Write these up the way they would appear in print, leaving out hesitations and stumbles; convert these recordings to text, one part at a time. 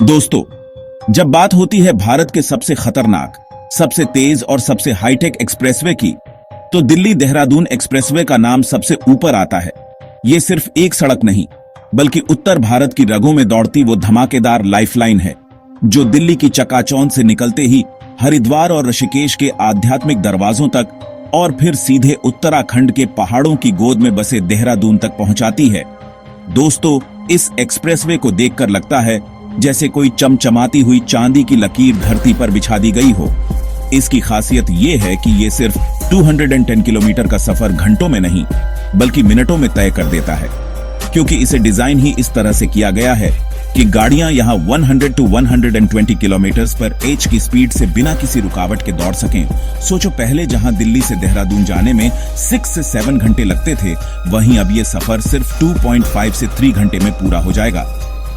दोस्तों, जब बात होती है भारत के सबसे खतरनाक, सबसे तेज और सबसे हाईटेक एक्सप्रेसवे की, तो दिल्ली देहरादून एक्सप्रेसवे का नाम सबसे ऊपर आता है। ये सिर्फ एक सड़क नहीं, बल्कि उत्तर भारत की रगों में दौड़ती वो धमाकेदार लाइफलाइन है, जो दिल्ली की चकाचौंध से निकलते ही हरिद्वार और ऋषिकेश के आध्यात्मिक दरवाजों तक और फिर सीधे उत्तराखंड के पहाड़ों की गोद में बसे देहरादून तक पहुंचाती है। दोस्तों, इस एक्सप्रेसवे को देखकर लगता है जैसे कोई चमचमाती हुई चांदी की लकीर धरती पर बिछा दी गई हो। इसकी खासियत ये है कि ये सिर्फ 210 किलोमीटर का सफर घंटों में नहीं, बल्कि मिनटों में तय कर देता है, क्योंकि इसे डिजाइन ही इस तरह से किया गया है कि गाड़ियां यहां 100 to 120 किलोमीटर पर एच की स्पीड से बिना किसी रुकावट के दौड़ सकें। सोचो, पहले जहां दिल्ली से देहरादून जाने में 6 से 7 घंटे लगते थे, वहीं अब ये सफर सिर्फ 2.5 से 3 घंटे में पूरा हो जाएगा।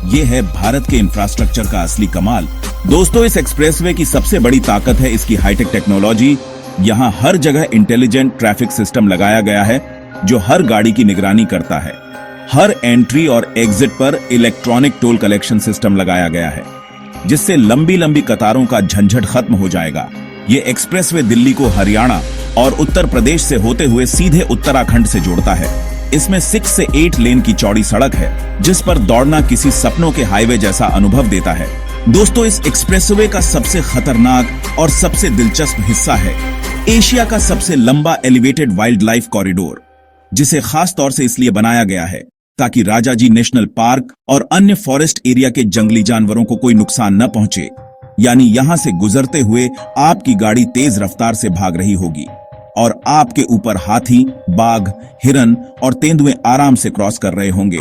ये है भारत के इंफ्रास्ट्रक्चर का असली कमाल। दोस्तों, इस एक्सप्रेसवे की सबसे बड़ी ताकत है इसकी हाईटेक टेक्नोलॉजी। यहाँ हर जगह इंटेलिजेंट ट्रैफिक सिस्टम लगाया गया है, जो हर गाड़ी की निगरानी करता है। हर एंट्री और एग्जिट पर इलेक्ट्रॉनिक टोल कलेक्शन सिस्टम लगाया गया है, जिससे लंबी लंबी कतारों का झंझट खत्म हो जाएगा। ये एक्सप्रेसवे दिल्ली को हरियाणा और उत्तर प्रदेश से होते हुए सीधे उत्तराखंड से जोड़ता है। इसमें 6 से 8 लेन की चौड़ी सड़क है, जिस पर दौड़ना किसी सपनों के हाईवे जैसा अनुभव देता है। दोस्तों, इस एक्सप्रेसवे का सबसे खतरनाक और सबसे दिलचस्प हिस्सा है एशिया का सबसे लंबा एलिवेटेड वाइल्ड लाइफ कॉरिडोर, जिसे खास तौर से इसलिए बनाया गया है ताकि राजाजी नेशनल पार्क और अन्य फॉरेस्ट एरिया के जंगली जानवरों को कोई नुकसान न पहुंचे। यानी यहां से गुजरते हुए आपकी गाड़ी तेज रफ्तार से भाग रही होगी और आपके ऊपर हाथी, बाघ, हिरन और तेंदुए आराम से क्रॉस कर रहे होंगे।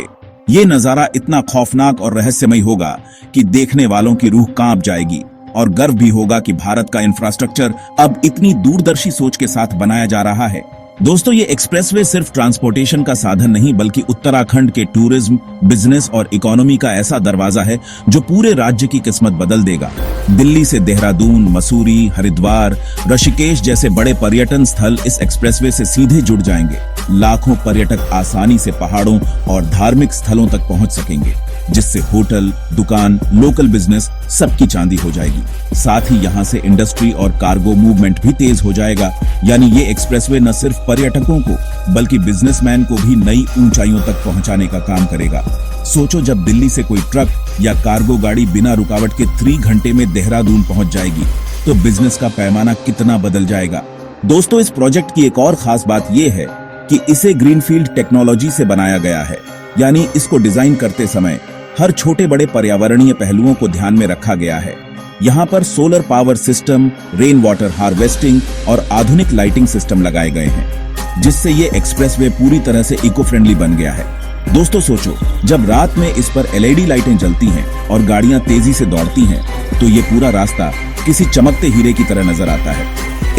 ये नजारा इतना खौफनाक और रहस्यमय होगा कि देखने वालों की रूह कांप जाएगी और गर्व भी होगा कि भारत का इंफ्रास्ट्रक्चर अब इतनी दूरदर्शी सोच के साथ बनाया जा रहा है। दोस्तों, ये एक्सप्रेसवे सिर्फ ट्रांसपोर्टेशन का साधन नहीं, बल्कि उत्तराखंड के टूरिज्म, बिजनेस और इकोनॉमी का ऐसा दरवाजा है जो पूरे राज्य की किस्मत बदल देगा। दिल्ली से देहरादून, मसूरी, हरिद्वार, ऋषिकेश जैसे बड़े पर्यटन स्थल इस एक्सप्रेसवे से सीधे जुड़ जाएंगे। लाखों पर्यटक आसानी से पहाड़ों और धार्मिक स्थलों तक पहुंच सकेंगे, जिससे होटल, दुकान, लोकल बिजनेस सबकी चांदी हो जाएगी। साथ ही यहाँ से इंडस्ट्री और कार्गो मूवमेंट भी तेज हो जाएगा। यानी ये एक्सप्रेसवे न सिर्फ पर्यटकों को, बल्कि बिजनेसमैन को भी नई ऊंचाइयों तक पहुंचाने का काम करेगा। सोचो, जब दिल्ली से कोई ट्रक या कार्गो गाड़ी बिना रुकावट के 3 घंटे में देहरादून पहुंच जाएगी, तो बिजनेस का पैमाना कितना बदल जाएगा। दोस्तों, इस प्रोजेक्ट की एक और खास बात यह है कि इसे ग्रीनफील्ड टेक्नोलॉजी से बनाया गया है। यानी इसको डिजाइन करते समय हर छोटे बड़े पर्यावरणीय पहलुओं को ध्यान में रखा गया है। यहाँ पर solar power system, rain water harvesting और आधुनिक लाइटिंग सिस्टम लगाए गए हैं, जिससे ये एक्सप्रेसवे पूरी तरह से इको फ्रेंडली बन गया है। दोस्तों सोचो, जब रात में इस पर एलईडी लाइटें जलती हैं और गाड़ियां तेजी से दौड़ती हैं, तो ये पूरा रास्ता किसी चमकते हीरे की तरह नजर आता है।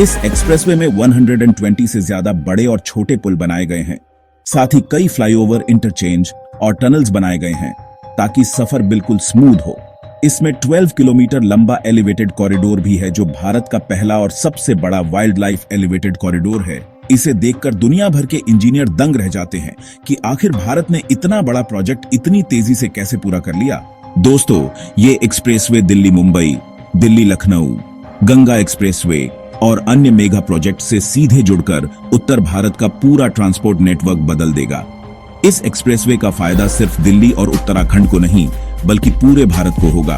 इस एक्सप्रेसवे में 120 से ज्यादा बड़े और छोटे पुल बनाए गए हैं। साथ ही कई फ्लाईओवर, इंटरचेंज और टनल्स बनाए गए हैं, ताकि सफर बिल्कुल स्मूथ हो। इसमें 12 किलोमीटर लंबा एलिवेटेड कॉरिडोर भी है, जो भारत का पहला और सबसे बड़ा वाइल्ड लाइफ एलिवेटेड कॉरिडोर है। इसे देखकर दुनिया भर के इंजीनियर दंग रह जाते हैं कि आखिर भारत ने इतना बड़ा प्रोजेक्ट इतनी तेजी से कैसे पूरा कर लिया। दोस्तों, ये एक्सप्रेसवे दिल्ली मुंबई, दिल्ली लखनऊ, गंगा एक्सप्रेसवे और अन्य मेगा प्रोजेक्ट से सीधे जुड़कर उत्तर भारत का पूरा ट्रांसपोर्ट नेटवर्क बदल देगा। इस एक्सप्रेसवे का फायदा सिर्फ दिल्ली और उत्तराखंड को नहीं, बल्कि पूरे भारत को होगा,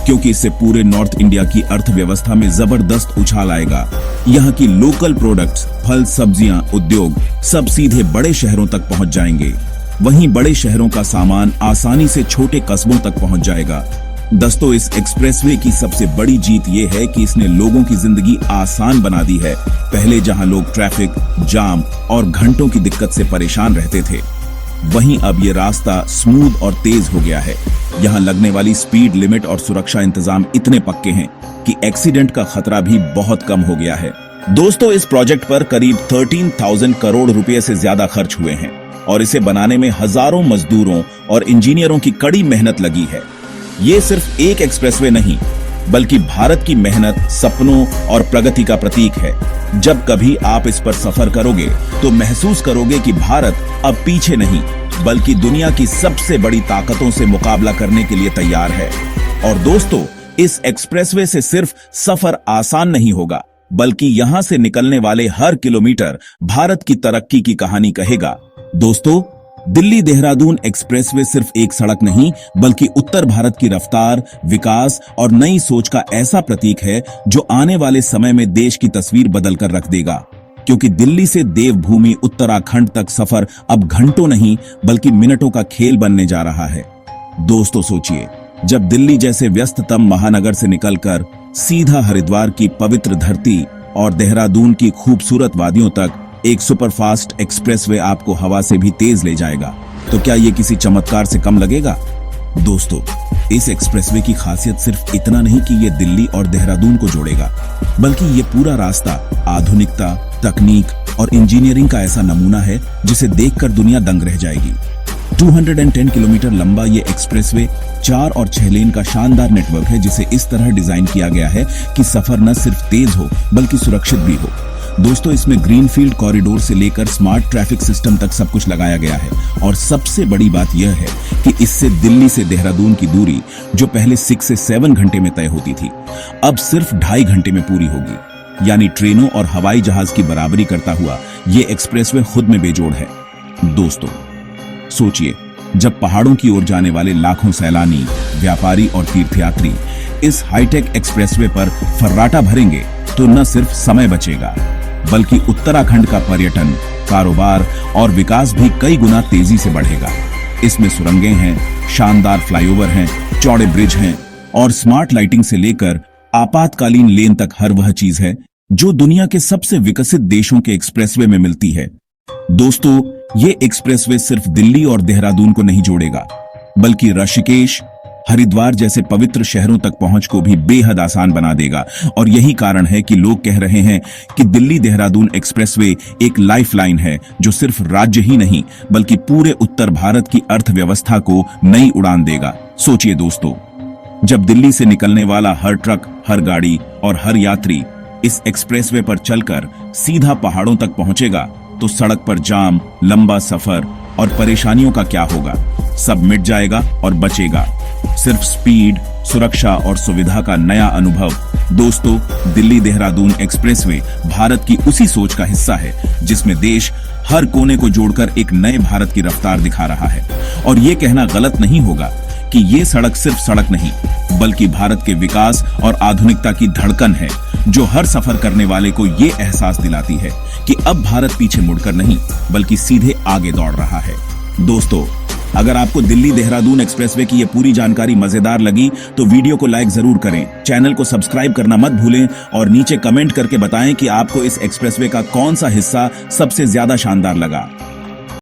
क्योंकि इससे पूरे नॉर्थ इंडिया की अर्थव्यवस्था में जबरदस्त उछाल आएगा। यहाँ की लोकल प्रोडक्ट्स, फल, सब्जियां, उद्योग सब सीधे बड़े शहरों तक पहुंच जाएंगे। वहीं बड़े शहरों का सामान आसानी से छोटे कस्बों तक पहुंच जाएगा। दोस्तों, इस एक्सप्रेसवे की सबसे बड़ी जीत ये है कि इसने लोगों की जिंदगी आसान बना दी है। पहले जहां लोग ट्रैफिक, जाम और घंटों की दिक्कत से परेशान रहते थे, वहीं अब ये रास्ता स्मूथ और तेज हो गया है। यहाँ लगने वाली स्पीड लिमिट और सुरक्षा इंतजाम इतने पक्के हैं कि एक्सीडेंट का खतरा भी बहुत कम हो गया है। दोस्तों, इस प्रोजेक्ट पर करीब 13,000 करोड़ रुपए से ज्यादा खर्च हुए हैं और इसे बनाने में हजारों मजदूरों और इंजीनियरों की कड़ी मेहनत लगी है। ये सिर्फ एक एक्सप्रेसवे नहीं, बल्कि भारत की मेहनत, सपनों और प्रगति का प्रतीक है। जब कभी आप इस पर सफर करोगे, तो महसूस करोगे कि भारत अब पीछे नहीं, बल्कि दुनिया की सबसे बड़ी ताकतों से मुकाबला करने के लिए तैयार है। और दोस्तों, इस एक्सप्रेसवे से सिर्फ सफर आसान नहीं होगा, बल्कि यहां से निकलने वाले हर किलोमीटर भारत की तरक्की की कहानी कहेगा। दोस्तों, दिल्ली देहरादून एक्सप्रेसवे सिर्फ एक सड़क नहीं, बल्कि उत्तर भारत की रफ्तार, विकास और नई सोच का ऐसा प्रतीक है जो आने वाले समय में देश की तस्वीर बदलकर रख देगा। क्योंकि दिल्ली से देवभूमि उत्तराखंड तक सफर अब घंटों नहीं, बल्कि मिनटों का खेल बनने जा रहा है। दोस्तों सोचिए, जब दिल्ली जैसे व्यस्ततम महानगर से निकलकर सीधा हरिद्वार की पवित्र धरती और देहरादून की खूबसूरत वादियों तक एक सुपरफास्ट एक्सप्रेसवे आपको हवा से भी तेज ले जाएगा, तो क्या ये किसी चमत्कार से कम लगेगा? दोस्तों, इस एक्सप्रेसवे की खासियत सिर्फ इतना नहीं कि ये दिल्ली और देहरादून को जोड़ेगा, बल्कि ये पूरा रास्ता आधुनिकता, तकनीक और इंजीनियरिंग का ऐसा नमूना है जिसे देखकर दुनिया दंग रह जाएगी। 210 किलोमीटर लंबा ये एक्सप्रेसवे 4 और 6 लेन का शानदार नेटवर्क है, जिसे इस तरह डिजाइन किया गया है कि सफर न सिर्फ तेज हो बल्कि सुरक्षित भी हो। दोस्तों, इसमें ग्रीनफील्ड कॉरिडोर से लेकर स्मार्ट ट्रैफिक सिस्टम तक सब कुछ लगाया गया है, और सबसे बड़ी बात यह है कि इससे दिल्ली से देहरादून की दूरी, जो पहले 6 से 7 घंटे में तय होती थी, अब सिर्फ 2.5 घंटे में पूरी होगी। यानी ट्रेनों और हवाई जहाज की बराबरी करता हुआ ये एक्सप्रेसवे खुद में बेजोड़ है। दोस्तों सोचिए, जब पहाड़ों की ओर जाने वाले लाखों सैलानी, व्यापारी और तीर्थयात्री इस हाईटेक एक्सप्रेसवे पर फर्राटा भरेंगे, तो न सिर्फ समय बचेगा, बल्कि उत्तराखंड का पर्यटन, कारोबार और विकास भी कई गुना तेजी से बढ़ेगा। इसमें सुरंगें हैं, शानदार फ्लाईओवर हैं, चौड़े ब्रिज हैं और स्मार्ट लाइटिंग से लेकर आपातकालीन लेन तक हर वह चीज है जो दुनिया के सबसे विकसित देशों के एक्सप्रेसवे में मिलती है। दोस्तों, ये एक्सप्रेसवे सिर्फ दिल्ली और देहरादून को नहीं जोड़ेगा, बल्कि ऋषिकेश, हरिद्वार जैसे पवित्र शहरों तक पहुंच को भी बेहद आसान बना देगा। और यही कारण है कि लोग कह रहे हैं कि दिल्ली देहरादून एक्सप्रेसवे एक लाइफलाइन है, जो सिर्फ राज्य ही नहीं, बल्कि पूरे उत्तर भारत की अर्थव्यवस्था को नई उड़ान देगा। सोचिए दोस्तों, जब दिल्ली से निकलने वाला हर ट्रक, हर गाड़ी और हर यात्री इस एक्सप्रेसवे पर चलकर सीधा पहाड़ों तक पहुंचेगा, तो सड़क पर जाम, लंबा सफर और परेशानियों का क्या होगा? सब मिट जाएगा और बचेगा सिर्फ स्पीड, सुरक्षा और सुविधा का नया अनुभव। दोस्तों, दिल्ली देहरादून एक्सप्रेसवे भारत की उसी सोच का हिस्सा है, जिसमें देश हर कोने को जोड़कर एक नए भारत की रफ्तार दिखा रहा है। और ये कहना गलत नहीं होगा कि ये सड़क सिर्फ सड़क नहीं, बल्कि भारत के विकास और आधुनिकता की धड़कन है, जो हर सफर करने वाले को ये एहसास दिलाती है कि अब भारत पीछे मुड़कर नहीं, बल्कि सीधे आगे दौड़ रहा है। दोस्तों, अगर आपको दिल्ली देहरादून एक्सप्रेसवे की ये पूरी जानकारी मजेदार लगी, तो वीडियो को लाइक जरूर करें, चैनल को सब्सक्राइब करना मत भूलें और नीचे कमेंट करके बताएं कि आपको इस एक्सप्रेसवे का कौन सा हिस्सा सबसे ज्यादा शानदार लगा।